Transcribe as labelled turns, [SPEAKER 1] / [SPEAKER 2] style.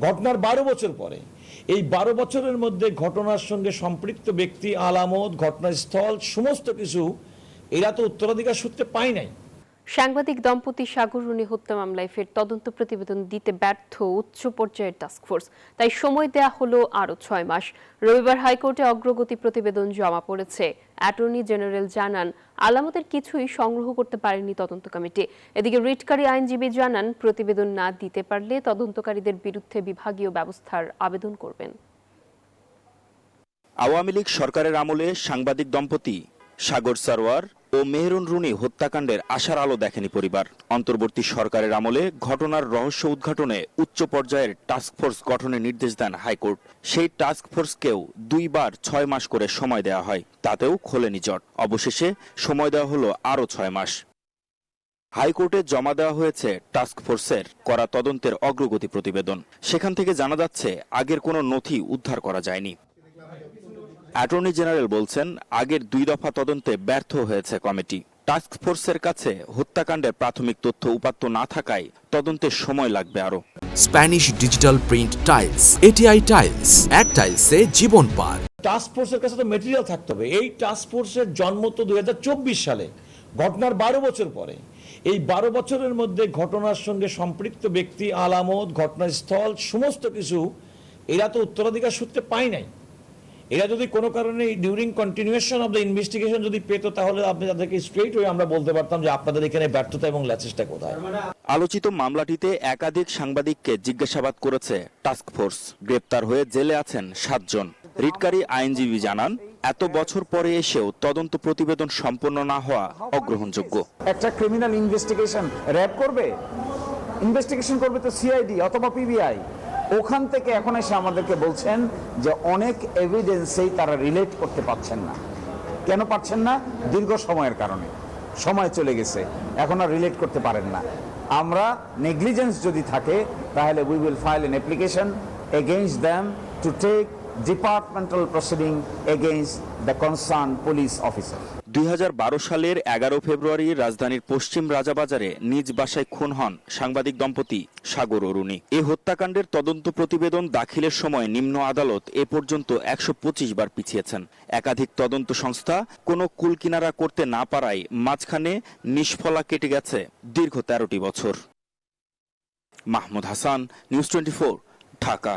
[SPEAKER 1] ঘটনার 12 বছর পরে এই 12 বছরের মধ্যে ঘটনার সঙ্গে সম্পৃক্ত ব্যক্তি, আলামত, ঘটনাস্থল সমস্ত কিছু এরা তো উত্তরাধিকার সূত্রে পায় নাই।
[SPEAKER 2] সাংবাদিক দম্পতি সাগর রুনি হত্যা মামলায় ফের তদন্ত প্রতিবেদন দিতে ব্যর্থ উচ্চ পর্যায়ের টাস্কফোর্স, তাই সময় দেয়া হলো আরও 6 মাস। রবিবার হাইকোর্টে অগ্রগতি প্রতিবেদন জমা পড়েছে। অ্যাটর্নি জেনারেল জানান, আলামতের কিছুই সংগ্রহ করতে পারেনি তদন্ত কমিটি। এদিকে রিটকারী আইনজীবী জানান, প্রতিবেদন না দিতে পারলে তদন্তকারীদের বিরুদ্ধে বিভাগীয় ব্যবস্থার আবেদন করবেন।
[SPEAKER 3] আওয়ামী লীগ সরকারের আমলে সাংবাদিক দম্পতি সাগর সারোয়ার ও মেহরুন রুনি হত্যাকাণ্ডের আশার আলো দেখেনি পরিবার। অন্তর্বর্তী সরকারের আমলে ঘটনার রহস্য উদ্ঘাটনে উচ্চ পর্যায়ের টাস্কফোর্স গঠনের নির্দেশ দেন হাইকোর্ট। সেই টাস্কফোর্সকেও 2 বার 6 মাস করে সময় দেওয়া হয়, তাতেও খোলেনি জট। অবশেষে সময় দেওয়া হলো আরও 6 মাস। হাইকোর্টে জমা দেওয়া হয়েছে টাস্কফোর্সের করা তদন্তের অগ্রগতি প্রতিবেদন। সেখান থেকে জানা যাচ্ছে, আগের কোনো নথি উদ্ধার করা যায়নি। অ্যাটর্নি জেনারেল বলছেন, আগের 2 দফা তদন্তে ব্যর্থ হয়েছে কমিটি। টাস্কফোর্সের কাছে হত্যাকাণ্ডের প্রাথমিক তথ্য উপাত্ত না থাকায় তদন্তের সময় লাগবে আরো।
[SPEAKER 4] Spanish digital print tiles, ATI tiles, এক টাইলসে জীবন পার।
[SPEAKER 1] টাস্কফোর্সের কাছে তো মেটেরিয়াল থাকতে হবে। এই টাস্কফোর্সের জন্ম তো 2024 সালে, ঘটনার 12 বছর পরে। এই 12 বছরের মধ্যে ঘটনার সঙ্গে সম্পৃক্ত ব্যক্তি, আলামত, ঘটনাস্থল সমস্ত কিছু এরা তো উত্তরাধিকার সূত্রে পায় নাই। এরা যদি কোনো কারণে during continuation of the investigation যদি পেত, তাহলে আপনি তাদেরকে স্ট্রেট হয়ে আমরা বলতে পারতাম যে আপনাদের এখানে ব্যর্থতা এবং ল্যাচেসটা কোথায়।
[SPEAKER 3] আলোচিত মামলাটিতে একাধিক সাংবাদিককে জিজ্ঞাসাবাদ করেছে টাস্কফোর্স। গ্রেপ্তার হয়ে জেলে আছেন 7 জন। রিটকারী আইনজীবী জানান, এত বছর পরে এসেও তদন্ত প্রতিবেদন সম্পন্ন না হওয়া অগ্রহণযোগ্য।
[SPEAKER 5] একটা ক্রিমিনাল ইনভেস্টিগেশন র‍্যাব করবে, ইনভেস্টিগেশন করবে তো সিআইডি অথবা পিবিআই। ওখান থেকে এখন এসে আমাদেরকে বলছেন যে অনেক এভিডেন্সেই তারা রিলেট করতে পারছেন না। কেন পারছেন না? দীর্ঘ সময়ের কারণে। সময় চলে গেছে, এখন আর রিলেট করতে পারেন না। আমরা নেগলিজেন্স যদি থাকে, তাহলে we will file an application against them to take departmental proceeding against the concern police officer.
[SPEAKER 3] 2012 সালের 11 ফেব্রুয়ারি রাজধানীর পশ্চিম রাজাবাজারে নিজ বাসায় খুন হন সাংবাদিক দম্পতি সাগর ও রুনি। এই হত্যাকাণ্ডের তদন্ত প্রতিবেদন দাখিলের সময় নিম্ন আদালত এ পর্যন্ত 125 বার পিছিয়েছেন। একাধিক তদন্ত সংস্থা কোনো কুলকিনারা করতে না পারায় মাঝখানে নিষ্ফলা কেটে গেছে দীর্ঘ 13টি বছর। মাহমুদ হাসান, নিউজ 24, ঢাকা।